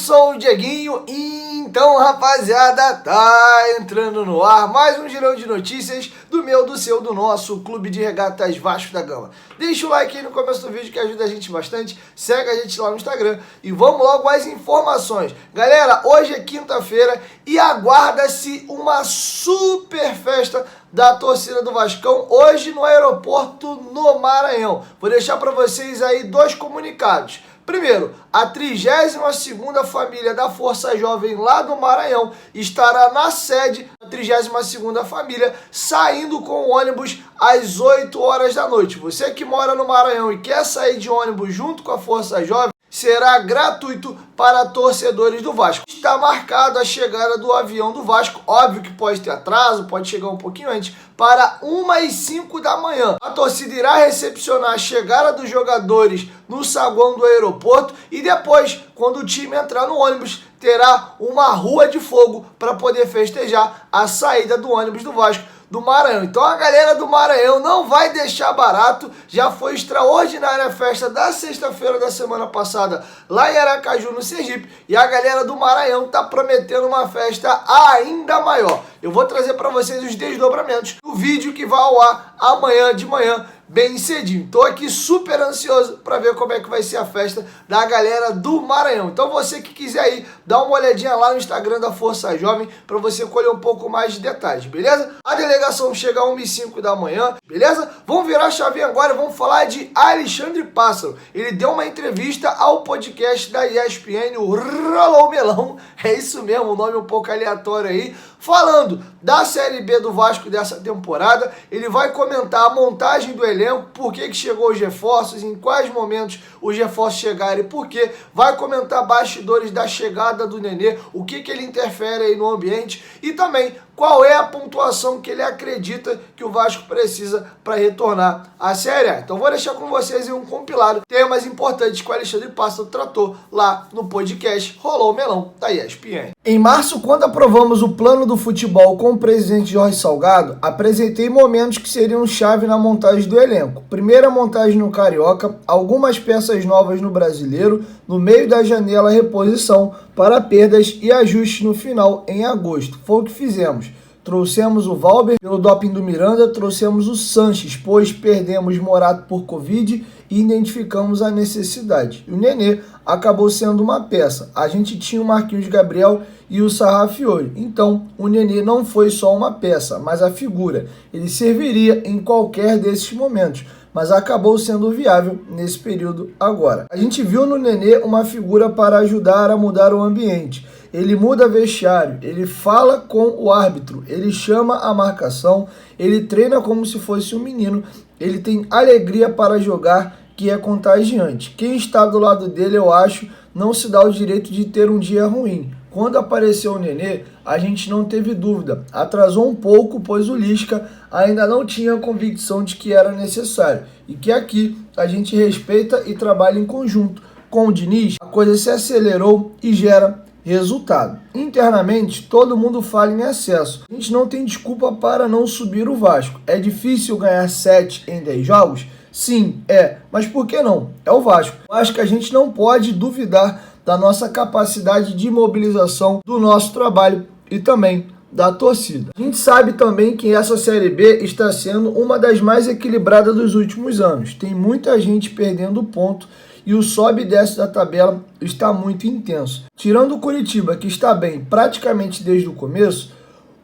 sou o Dieguinho e então, rapaziada, tá entrando no ar mais um girão de notícias do meu, do seu, do nosso Clube de Regatas Vasco da Gama. Deixa o like aí no começo do vídeo que ajuda a gente bastante, segue a gente lá no Instagram e vamos logo às informações. Galera, hoje é quinta-feira e aguarda-se uma super festa da torcida do Vascão hoje no aeroporto no Maranhão. Vou deixar para vocês aí dois comunicados. Primeiro, a 32ª família da Força Jovem lá do Maranhão estará na sede da 32ª família, saindo com o ônibus às 8 horas da noite. Você que mora no Maranhão e quer sair de ônibus junto com a Força Jovem, será gratuito para torcedores do Vasco. Está marcado a chegada do avião do Vasco, óbvio que pode ter atraso, pode chegar um pouquinho antes, para 1h05 da manhã. A torcida irá recepcionar a chegada dos jogadores no saguão do aeroporto e depois, quando o time entrar no ônibus, terá uma rua de fogo para poder festejar a saída do ônibus do Vasco do Maranhão. Então a galera do Maranhão não vai deixar barato, já foi extraordinária a festa da sexta-feira da semana passada lá em Aracaju, no Sergipe, e a galera do Maranhão tá prometendo uma festa ainda maior. Eu vou trazer para vocês os desdobramentos do vídeo que vai ao ar amanhã de manhã, bem cedinho. Tô aqui super ansioso para ver como é que vai ser a festa da galera do Maranhão. Então você que quiser ir, dá uma olhadinha lá no Instagram da Força Jovem para você colher um pouco mais de detalhes, beleza? A delegação chega a 1h05 da manhã, beleza? Vamos virar a chavinha agora, vamos falar de Alexandre Pássaro. Ele deu uma entrevista ao podcast da ESPN, o Rolou Melão, é isso mesmo, um nome um pouco aleatório aí, falando da Série B do Vasco dessa temporada. Ele vai comentar a montagem do elenco, por que chegou os reforços, em quais momentos os reforços chegaram e por quê. Vai comentar bastidores da chegada do Nenê, o que ele interfere aí no ambiente e também qual é a pontuação que ele acredita que o Vasco precisa para retornar à Série A. Então vou deixar com vocês aí um compilado, temas importantes que o Alexandre Pássaro tratou lá no podcast Rolou o Melão da ESPN. Em março, quando aprovamos o plano do futebol com o presidente Jorge Salgado, apresentei momentos que seriam chave na montagem do elenco. Primeira montagem no Carioca, algumas peças novas no Brasileiro, no meio da janela reposição para perdas e ajustes no final em agosto. Foi o que fizemos. Trouxemos o Valber pelo doping do Miranda, trouxemos o Sanches, pois perdemos Morato por Covid e identificamos a necessidade. E o Nenê acabou sendo uma peça. A gente tinha o Marquinhos Gabriel e o Sarrafiori. Então, o Nenê não foi só uma peça, mas a figura. Ele serviria em qualquer desses momentos, mas acabou sendo viável nesse período agora. A gente viu no Nenê uma figura para ajudar a mudar o ambiente. Ele muda vestiário, ele fala com o árbitro, ele chama a marcação, ele treina como se fosse um menino, ele tem alegria para jogar, que é contagiante. Quem está do lado dele, eu acho, não se dá o direito de ter um dia ruim. Quando apareceu o Nenê, a gente não teve dúvida. Atrasou um pouco, pois o Lisca ainda não tinha a convicção de que era necessário. E que aqui a gente respeita e trabalha em conjunto. Com o Diniz, a coisa se acelerou e gera resultado. Internamente, todo mundo fala em excesso. A gente não tem desculpa para não subir o Vasco. É difícil ganhar 7 em 10 jogos? Sim, é. Mas por que não? É o Vasco. Eu acho que a gente não pode duvidar da nossa capacidade de mobilização, do nosso trabalho e também da torcida. A gente sabe também que essa Série B está sendo uma das mais equilibradas dos últimos anos. Tem muita gente perdendo ponto e o sobe e desce da tabela está muito intenso. Tirando o Curitiba, que está bem praticamente desde o começo,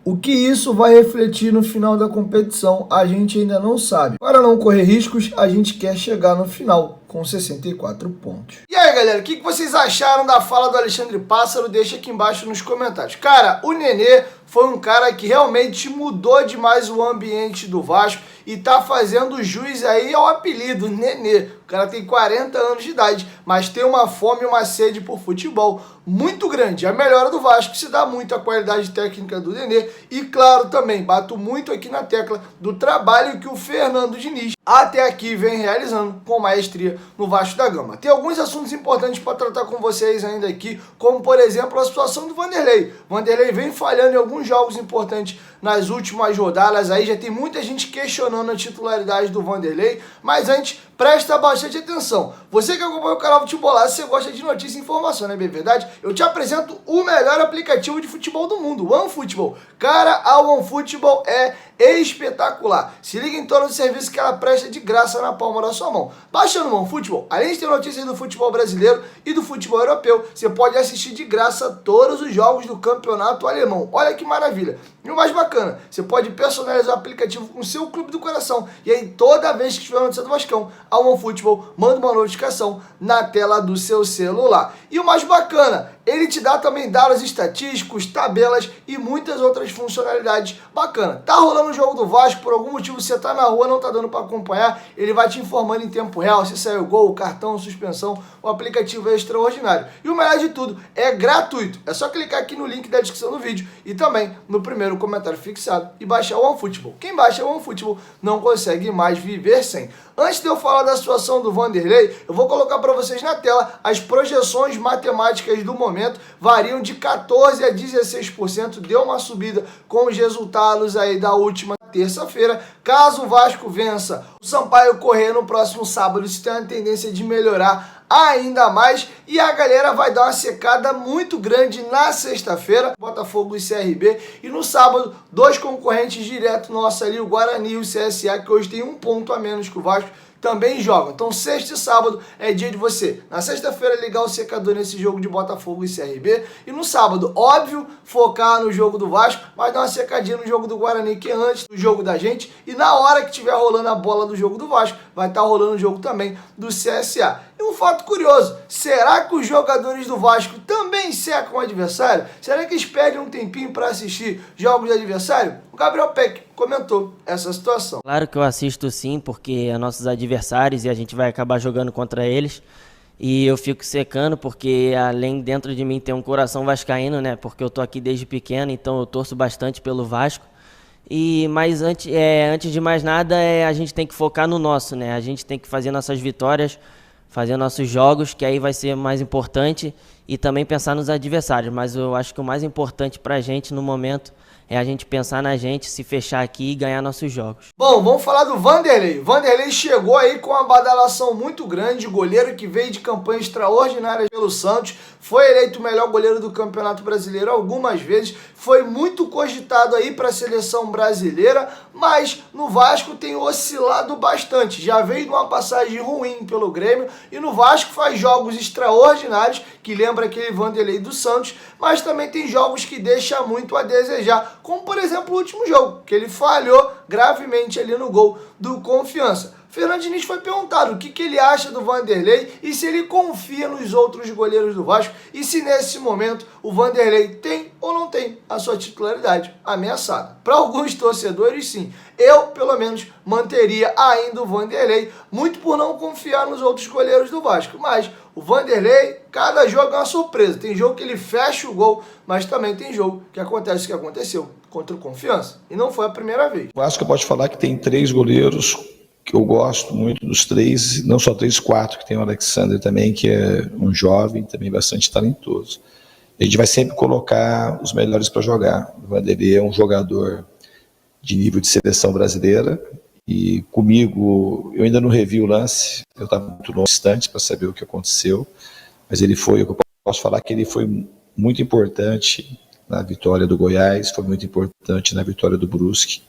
o que isso vai refletir no final da competição, a gente ainda não sabe. Para não correr riscos, a gente quer chegar no final com 64 pontos. E aí, galera, o que vocês acharam da fala do Alexandre Pássaro? Deixa aqui embaixo nos comentários. Cara, o Nenê foi um cara que realmente mudou demais o ambiente do Vasco e tá fazendo jus aí ao apelido, Nenê. O cara tem 40 anos de idade, mas tem uma fome e uma sede por futebol muito grande. A melhora do Vasco se dá muito à qualidade técnica do Nenê e, claro, também bato muito aqui na tecla do trabalho que o Fernando Diniz até aqui vem realizando com maestria no Vasco da Gama. Tem alguns assuntos importantes para tratar com vocês ainda aqui, como, por exemplo, a situação do Vanderlei. O Vanderlei vem falhando em alguns jogos importantes nas últimas rodadas, aí já tem muita gente questionando a titularidade do Vanderlei, mas antes, presta bastante atenção. Você que acompanha o canal Futebolaço, você gosta de notícia e informação, não é bem verdade? Eu te apresento o melhor aplicativo de futebol do mundo, o OneFootball. Cara, a OneFootball é espetacular. Se liga em todo o serviço que ela presta de graça na palma da sua mão. Baixando o OneFootball, além de ter notícias do futebol brasileiro e do futebol europeu, você pode assistir de graça todos os jogos do campeonato alemão. Olha que maravilha. E o mais bacana, você pode personalizar o aplicativo com o seu clube do coração. E aí, toda vez que tiver notícia do Vascão, a OneFootball manda uma notificação na tela do seu celular. E o mais bacana, ele te dá também dados estatísticos, tabelas e muitas outras funcionalidades bacanas. Tá rolando o jogo do Vasco, por algum motivo você tá na rua, não tá dando para acompanhar, ele vai te informando em tempo real se saiu gol, cartão, suspensão. O aplicativo é extraordinário. E o melhor de tudo, é gratuito. É só clicar aqui no link da descrição do vídeo e também no primeiro comentário fixado e baixar o OneFootball. Quem baixa o OneFootball não consegue mais viver sem. Antes de eu falar da situação do Vanderlei, eu vou colocar para vocês na tela as projeções matemáticas do momento, variam de 14% a 16%, deu uma subida com os resultados aí da última terça-feira. Caso o Vasco vença o Sampaio Corrêa no próximo sábado, isso tem uma tendência de melhorar ainda mais e a galera vai dar uma secada muito grande na sexta-feira, Botafogo e CRB, e no sábado, dois concorrentes direto nossos ali, o Guarani e o CSA, que hoje tem um ponto a menos que o Vasco, também jogam. Então, sexta e sábado é dia de você, na sexta-feira, ligar o secador nesse jogo de Botafogo e CRB. E no sábado, óbvio, focar no jogo do Vasco, mas dar uma secadinha no jogo do Guarani, que é antes do jogo da gente. E na hora que estiver rolando a bola do jogo do Vasco, vai estar rolando o jogo também do CSA. E um fato curioso, será que os jogadores do Vasco também secam o adversário? Será que eles perdem um tempinho para assistir jogos de adversário? O Gabriel Peck comentou essa situação. Claro que eu assisto sim, porque é nossos adversários e a gente vai acabar jogando contra eles. E eu fico secando porque além dentro de mim tem um coração vascaíno, né? Porque eu tô aqui desde pequeno, então eu torço bastante pelo Vasco. Mas antes de mais nada, a gente tem que focar no nosso, né? A gente tem que fazer nossas vitórias, fazer nossos jogos, que aí vai ser mais importante, e também pensar nos adversários. Mas eu acho que o mais importante pra gente no momento é a gente pensar na gente, se fechar aqui e ganhar nossos jogos. Bom, vamos falar do Vanderlei. Vanderlei chegou aí com uma badalação muito grande, goleiro que veio de campanha extraordinária pelo Santos, foi eleito o melhor goleiro do Campeonato Brasileiro algumas vezes, foi muito cogitado aí para a seleção brasileira, mas no Vasco tem oscilado bastante. Já veio de uma passagem ruim pelo Grêmio e no Vasco faz jogos extraordinários, que lembra aquele Vanderlei do Santos, mas também tem jogos que deixam muito a desejar, como por exemplo o último jogo, que ele falhou gravemente ali no gol do Confiança. Fernando Diniz foi perguntado o que ele acha do Vanderlei e se ele confia nos outros goleiros do Vasco e se nesse momento o Vanderlei tem ou não tem a sua titularidade ameaçada. Para alguns torcedores, sim. Eu, pelo menos, manteria ainda o Vanderlei, muito por não confiar nos outros goleiros do Vasco. Mas o Vanderlei, cada jogo é uma surpresa. Tem jogo que ele fecha o gol, mas também tem jogo que acontece o que aconteceu contra o Confiança. E não foi a primeira vez. O Vasco pode falar que tem 3 goleiros que eu gosto muito dos 3, não só 3, 4, que tem o Alexander também, que é um jovem, também bastante talentoso. A gente vai sempre colocar os melhores para jogar. O Vanderlei é um jogador de nível de seleção brasileira e comigo, eu ainda não revi o lance, eu estava muito longe, distante para saber o que aconteceu, mas ele foi, eu posso falar que ele foi muito importante na vitória do Goiás, foi muito importante na vitória do Brusque,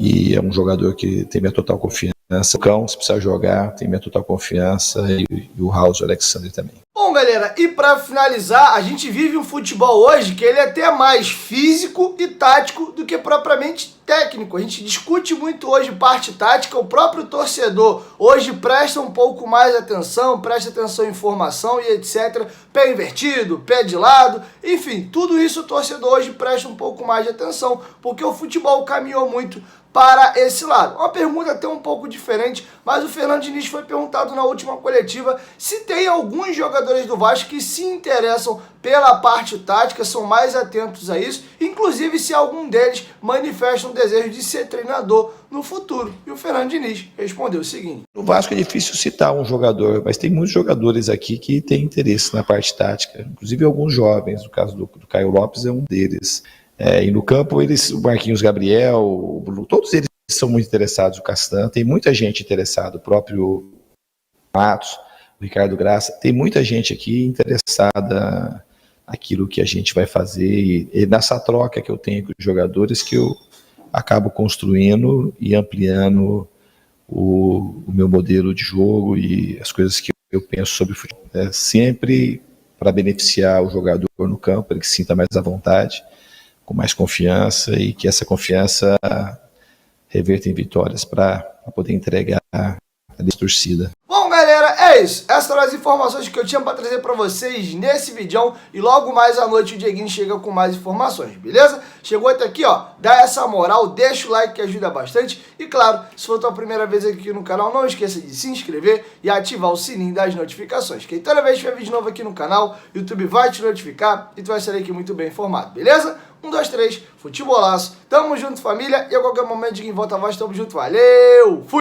e é um jogador que tem minha total confiança. O Cão, se precisar jogar, tem minha total confiança, e o House, o Alexander também. Bom, galera, e para finalizar, a gente vive um futebol hoje que ele é até mais físico e tático do que propriamente técnico. A gente discute muito hoje parte tática, o próprio torcedor hoje presta um pouco mais atenção, presta atenção em formação e etc. Pé invertido, pé de lado, enfim, tudo isso o torcedor hoje presta um pouco mais de atenção, porque o futebol caminhou muito para esse lado. Uma pergunta até um pouco diferente, mas o Fernando Diniz foi perguntado na última coletiva se tem alguns jogadores do Vasco que se interessam pela parte tática, são mais atentos a isso, inclusive se algum deles manifesta um desejo de ser treinador no futuro. E o Fernando Diniz respondeu o seguinte: no Vasco é difícil citar um jogador, mas tem muitos jogadores aqui que têm interesse na parte tática, inclusive alguns jovens, no caso do Caio Lopes é um deles. E no campo, o Marquinhos Gabriel, o Bruno, todos eles são muito interessados, o Castan, tem muita gente interessada, o próprio Matos, o Ricardo Graça, tem muita gente aqui interessada naquilo que a gente vai fazer e nessa troca que eu tenho com os jogadores que eu acabo construindo e ampliando o meu modelo de jogo e as coisas que eu penso sobre o futebol. É sempre para beneficiar o jogador no campo, para que se sinta mais à vontade, com mais confiança e que essa confiança reverta em vitórias para poder entregar a torcida. Bom, galera, é isso. Essas eram as informações que eu tinha para trazer para vocês nesse vídeo. E logo mais à noite o Dieguinho chega com mais informações, beleza? Chegou até aqui, ó, dá essa moral, deixa o like que ajuda bastante. E claro, se for a tua primeira vez aqui no canal, não esqueça de se inscrever e ativar o sininho das notificações. Que toda vez que tiver vídeo novo aqui no canal, o YouTube vai te notificar e tu vai sair aqui muito bem informado, beleza? 1, 2, 3, futebolaço. Tamo junto, família. E a qualquer momento, Dieguinho volta a voz, tamo junto. Valeu! Fui!